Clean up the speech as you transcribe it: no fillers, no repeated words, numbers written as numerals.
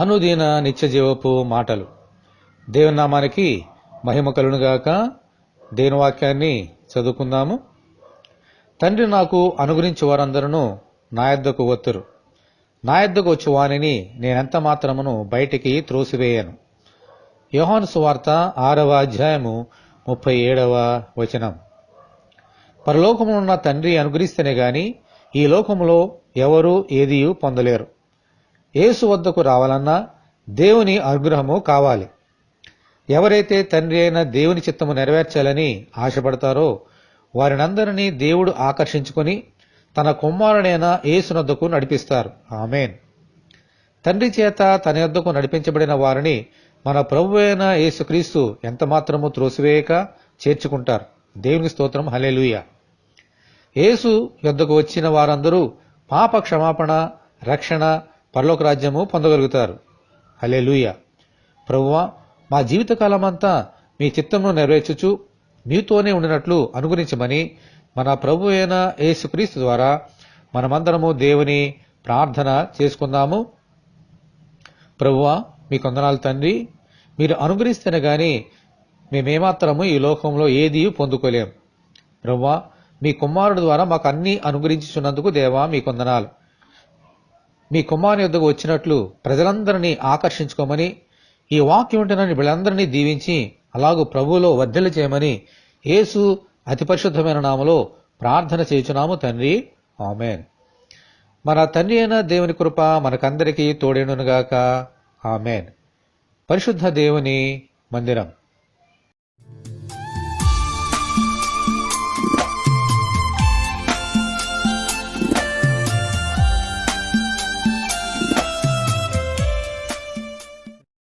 అనుదిన నిత్య జీవపు మాటలు. దేవుని నామానికి మహిమ కలుగునుగాక. దేవుని వాక్యాన్ని చదువుకుందాము. తండ్రి నాకు అనుగ్రహించు వారందరూ నా యొద్దకు వత్తురు. నా యొద్దకు వచ్చి వానిని నేనెంత మాత్రమును బయటికి త్రోసివేయను. యోహాను సువార్త 6వ అధ్యాయము 37వ వచనం. పరలోకమునున్న తండ్రి అనుగ్రహిస్తేనే గాని ఈ లోకములో ఎవరూ ఏదియూ పొందలేరు. యేసు వద్దకు రావాలన్నా దేవుని అనుగ్రహము కావాలి. ఎవరైతే తండ్రి అయిన దేవుని చిత్తము నెరవేర్చాలని ఆశపడతారో వారినందరినీ దేవుడు ఆకర్షించుకొని తన కుమారుడైన యేసునొద్దకు నడిపిస్తారు. ఆమేన్. తండ్రి చేత తన యొద్దకు నడిపించబడిన వారిని మన ప్రభువు అయిన యేసుక్రీస్తు ఎంతమాత్రము త్రోసివేయక చేర్చుకుంటారు. దేవునికి స్తోత్రం. హల్లెలూయా. యేసు యొద్దకు వచ్చిన వారందరూ పాప క్షమాపణ, రక్షణ, పరలోక రాజ్యము పొందగలుగుతారు. హల్లెలూయా. ప్రభువా, మా జీవితకాలమంతా మీ చిత్తమును నెరవేర్చుచు మీతోనే ఉండినట్లు అనుగ్రహించమని మన ప్రభు అయిన యేసుక్రీస్తు ద్వారా మనమందరము దేవుని ప్రార్థన చేసుకుందాము. ప్రభువా, మీ కొందనాలు తండ్రి, మీరు అనుగ్రహిస్తేనే గాని మేమేమాత్రము ఈ లోకంలో ఏదీ పొందుకోలేం. ప్రభువా, మీ కుమారుడు ద్వారా మాకు అన్ని అనుగ్రహించుచున్నందుకు దేవా మీ కొందనాలు. మీ కుమారుని యొద్దకు వచ్చినట్లు ప్రజలందరినీ ఆకర్షించుకోమని, ఈ వాక్యం ఉంటున్న వీళ్ళందరినీ దీవించి అలాగూ ప్రభువులో వర్ధిల్ల చేయమని యేసు అతి పరిశుద్ధమైన నామములో ప్రార్థన చేయుచున్నాము తండ్రి. ఆమేన్. మన తండ్రి అయిన దేవుని కృప మనకందరికీ తోడేనుగాక. ఆమేన్. పరిశుద్ధ దేవుని మందిరం.